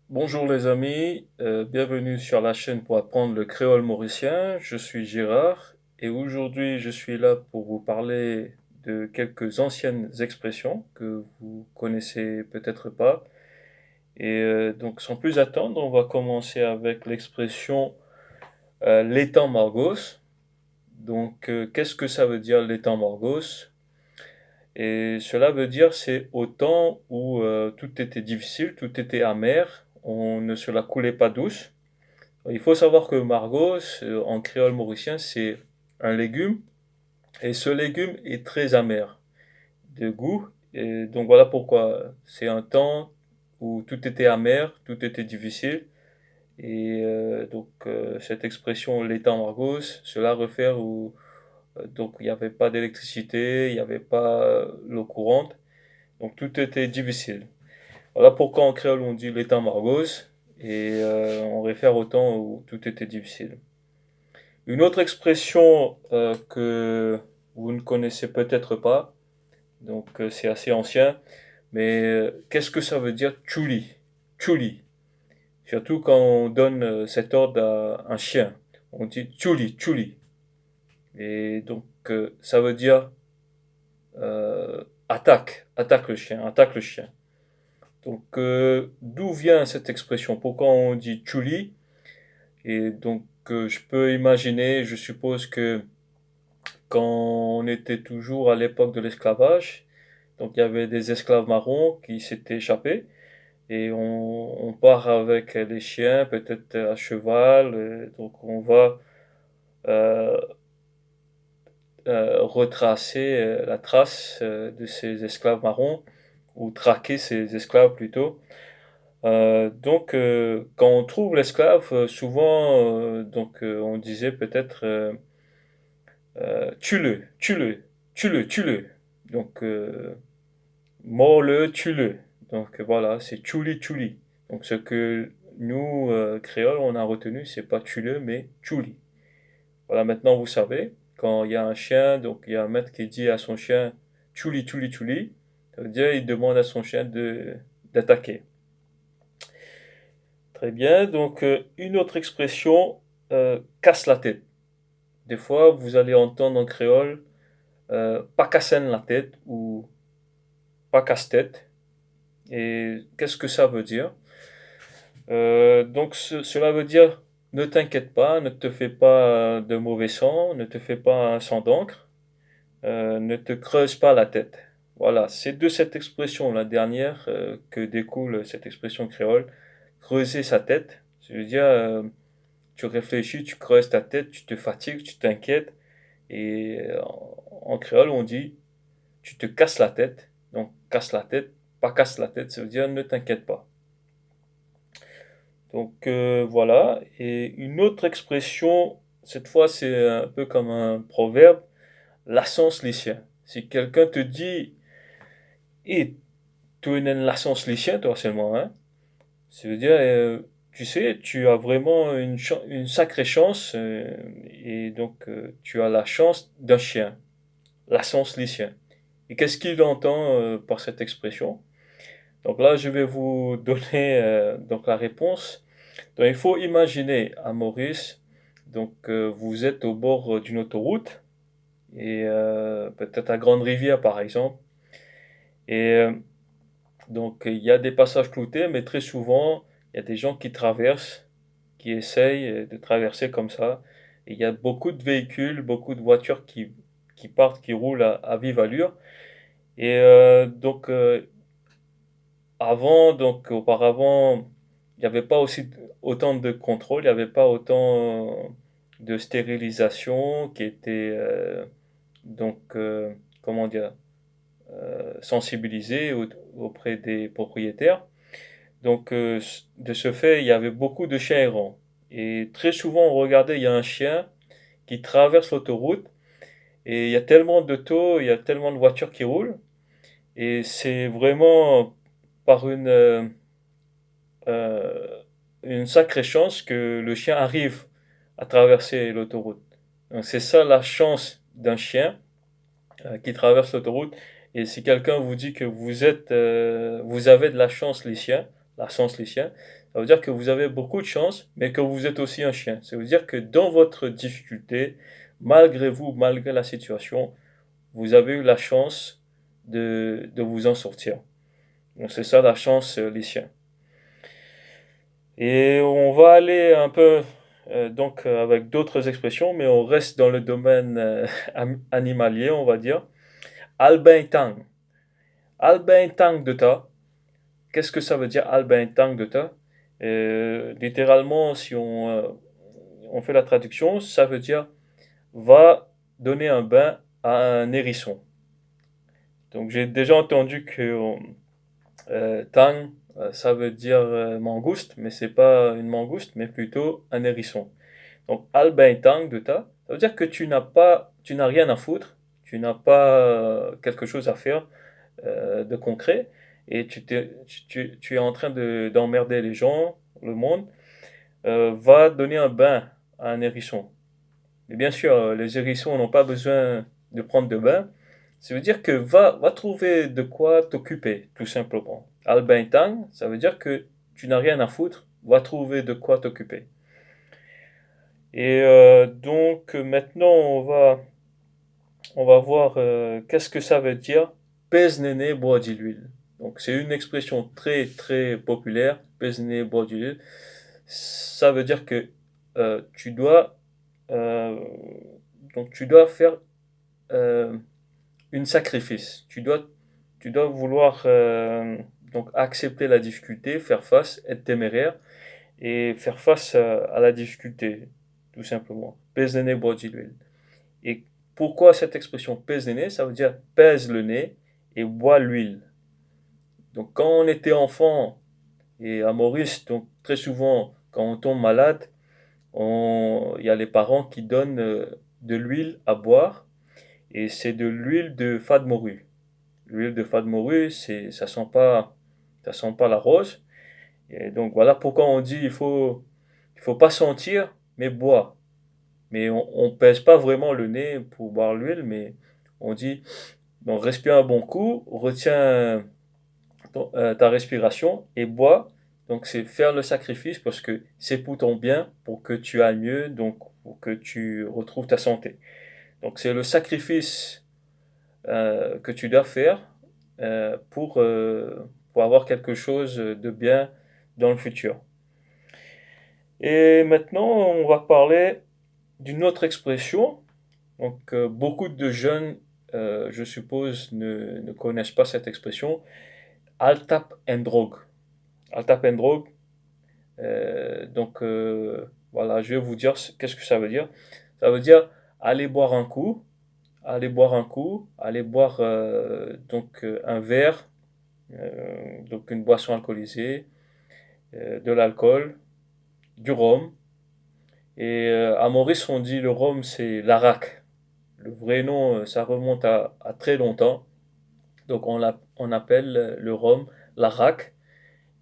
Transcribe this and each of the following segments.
Bonjour les amis, bienvenue sur la chaîne pour apprendre le créole mauricien. Je suis Gérard et aujourd'hui je suis là pour vous parler de quelques anciennes expressions que vous connaissez peut-être pas. Donc sans plus attendre, on va commencer avec l'expression l'étang Margos. Qu'est-ce que ça veut dire l'étang Margos? Et cela veut dire c'est au temps où tout était difficile, tout était amer, on ne se la coulait pas douce. Il faut savoir que Margos, en créole mauricien, c'est un légume, et ce légume est très amer de goût. Et donc voilà pourquoi c'est un temps où tout était amer, tout était difficile. Cette expression l'étang Margos, cela réfère où donc il n'y avait pas d'électricité, il n'y avait pas l'eau courante, donc tout était difficile. Voilà pourquoi en créole on dit l'étang Margos, et on réfère au temps où tout était difficile. Une autre expression que vous ne connaissez peut-être pas, c'est assez ancien, mais qu'est-ce que ça veut dire tchouli? Tchouli. Surtout quand on donne cet ordre à un chien. On dit tchouli, tchouli. Ça veut dire attaque, attaque le chien, attaque le chien. D'où vient cette expression? Pourquoi on dit tchouli? Je peux imaginer, je suppose que quand on était toujours à l'époque de l'esclavage. Donc il y avait des esclaves marrons qui s'étaient échappés et on part avec les chiens, peut-être à cheval. Donc on va euh, retracer la trace de ces esclaves marrons ou traquer ces esclaves plutôt. Quand on trouve l'esclave, souvent on disait peut-être tue-le, tue-le, tue-le, tue-le. Donc Morle, tue-le. Donc voilà, c'est tchouli tchouli. Donc ce que nous, créoles, on a retenu, c'est pas tue-le, mais tchouli. Voilà, maintenant vous savez, quand il y a un chien, donc il y a un maître qui dit à son chien tchouli tchouli tchouli, ça veut dire il demande à son chien d'attaquer. Très bien, une autre expression, casse la tête. Des fois, vous allez entendre en créole pas casser la tête ou pas casse-tête. Et qu'est-ce que ça veut dire? Cela veut dire ne t'inquiète pas, ne te fais pas de mauvais sang, ne te fais pas un sang d'encre, ne te creuse pas la tête. Voilà, c'est de cette expression, la dernière, que découle cette expression créole, creuser sa tête. Ça veut dire, tu réfléchis, tu creuses ta tête, tu te fatigues, tu t'inquiètes. En créole, on dit, tu te casses la tête. Donc, casse la tête, pas casse la tête, ça veut dire ne t'inquiète pas. Voilà. Et une autre expression, cette fois c'est un peu comme un proverbe, l'ascens lycien. Si quelqu'un te dit, et tu es une l'ascens lycien, toi seulement, hein, ça veut dire, tu sais, tu as vraiment une sacrée chance, tu as la chance d'un chien, l'ascens lycien. Et qu'est-ce qu'il entend par cette expression? Donc là, je vais vous donner la réponse. Donc, il faut imaginer à Maurice, vous êtes au bord d'une autoroute, et peut-être à Grande Rivière par exemple, et il y a des passages cloutés, mais très souvent, il y a des gens qui traversent, qui essayent de traverser comme ça, et il y a beaucoup de véhicules, beaucoup de voitures qui partent, qui roulent à vive allure, et auparavant, il n'y avait pas aussi autant de contrôle, il n'y avait pas autant de stérilisation qui était donc comment dire sensibilisée auprès des propriétaires. De ce fait, il y avait beaucoup de chiens errants. Et très souvent, on regardait, il y a un chien qui traverse l'autoroute et il y a tellement de taux, il y a tellement de voitures qui roulent et c'est vraiment par euh, une sacrée chance que le chien arrive à traverser l'autoroute. Donc c'est ça la chance d'un chien qui traverse l'autoroute. Et si quelqu'un vous dit que vous avez de la chance, les chiens, la chance, les chiens, ça veut dire que vous avez beaucoup de chance, mais que vous êtes aussi un chien. Ça veut dire que dans votre difficulté, malgré vous, malgré la situation, vous avez eu la chance de vous en sortir. Donc c'est ça la chance, les chiens. Et on va aller un peu avec d'autres expressions, mais on reste dans le domaine animalier, on va dire. Albin Tang. Albin Tang de ta. Qu'est-ce que ça veut dire Albin Tang de ta? Littéralement, si on fait la traduction, ça veut dire va donner un bain à un hérisson. Donc j'ai déjà entendu que tang, ça veut dire mangouste, mais c'est pas une mangouste, mais plutôt un hérisson. Donc Albin Tang de ta, ça veut dire que tu n'as rien à foutre, tu n'as pas quelque chose à faire de concret, et tu es en train d'emmerder les gens, le monde, va donner un bain à un hérisson. Mais bien sûr, les hérissons n'ont pas besoin de prendre de bain. Ça veut dire que va trouver de quoi t'occuper, tout simplement. Albin Tang, ça veut dire que tu n'as rien à foutre, va trouver de quoi t'occuper. Et donc maintenant, on va voir qu'est-ce que ça veut dire pèse néné bois d'huile. Donc c'est une expression très très populaire, pèse néné bois d'huile. Ça veut dire que tu dois euh, tu dois faire euh, une sacrifice. Tu dois vouloir donc accepter la difficulté, faire face, être téméraire et faire face à la difficulté, tout simplement. Pèse le nez, bois de l'huile. Et pourquoi cette expression pèse le nez? Ça veut dire pèse le nez et bois l'huile. Donc quand on était enfant et à Maurice, donc très souvent quand on tombe malade, il y a les parents qui donnent de l'huile à boire et c'est de l'huile de fade morue. L'huile de fade morue, ça sent pas la rose. Et donc voilà pourquoi on dit il faut pas sentir, mais boire. Mais on pèse pas vraiment le nez pour boire l'huile, mais on dit donc respire un bon coup, retiens ta respiration et bois. Donc c'est faire le sacrifice parce que c'est pour ton bien, pour que tu ailles mieux, donc pour que tu retrouves ta santé. Donc c'est le sacrifice que tu dois faire euh, pour, euh, pour avoir quelque chose de bien dans le futur. Et maintenant, on va parler d'une autre expression. Donc, beaucoup de jeunes, je suppose, ne connaissent pas cette expression. Altap and drogue. Altap and drogue. Voilà, je vais vous dire qu'est-ce que ça veut dire. Ça veut dire aller boire un coup, aller boire un verre, donc une boisson alcoolisée, de l'alcool, du rhum. Et à Maurice, on dit le rhum, c'est l'araque. Le vrai nom, ça remonte à très longtemps. Donc on appelle le rhum l'araque.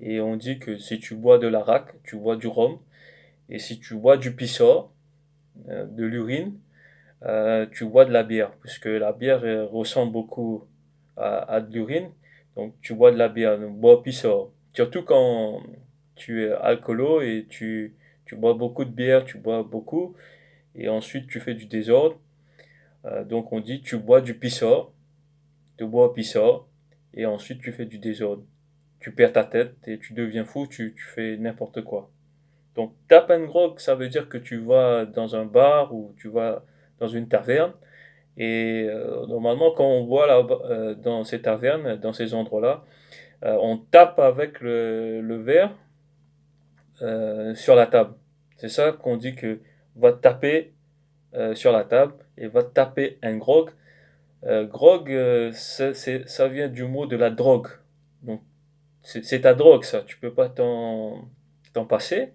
Et on dit que si tu bois de l'araque, tu bois du rhum. Et si tu bois du pissor, de l'urine, tu bois de la bière. Puisque la bière ressemble beaucoup à de l'urine. Donc tu bois de la bière, donc bois pissor. Surtout quand tu es alcoolo et tu bois beaucoup de bière, tu bois beaucoup. Et ensuite tu fais du désordre. Donc on dit tu bois du pissor, tu bois pissor, et ensuite tu fais du désordre. Tu perds ta tête et tu deviens fou, tu fais n'importe quoi. Donc tap and grog, ça veut dire que tu vas dans un bar ou tu vas dans une taverne. Et normalement, quand on boit là, dans ces tavernes, dans ces endroits-là, on tape avec le verre sur la table. C'est ça qu'on dit que va taper sur la table et va taper un grog. Grog, ça vient du mot de la drogue. Donc, c'est ta drogue, ça. Tu peux pas t'en passer.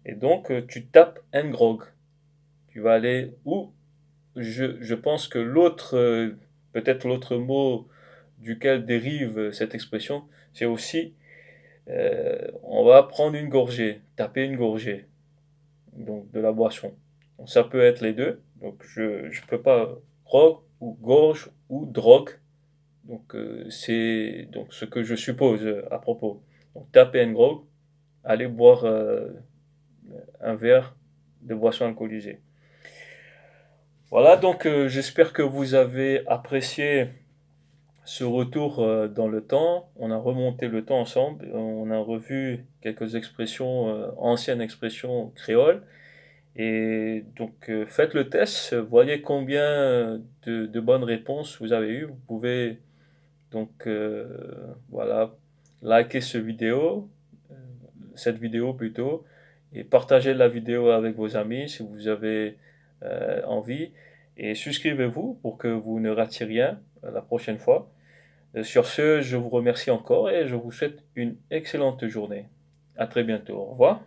Et donc, tu tapes un grog. Tu vas aller où je pense que peut-être l'autre mot duquel dérive cette expression, c'est aussi on va prendre une gorgée, taper une gorgée, donc de la boisson. Donc, ça peut être les deux. Donc, je peux pas grog ou gorge ou drogue. Donc c'est donc ce que je suppose à propos. Donc tapez Grog, allez boire un verre de boisson alcoolisée. Voilà, donc j'espère que vous avez apprécié ce retour dans le temps. On a remonté le temps ensemble, on a revu quelques expressions, anciennes expressions créoles. Et donc faites le test, voyez combien de bonnes réponses vous avez eues. Vous pouvez donc voilà, liker euh, cette vidéo plutôt, et partager la vidéo avec vos amis si vous avez envie. Et souscrivez-vous pour que vous ne ratiez rien la prochaine fois. Sur ce, je vous remercie encore et je vous souhaite une excellente journée. À très bientôt. Au revoir.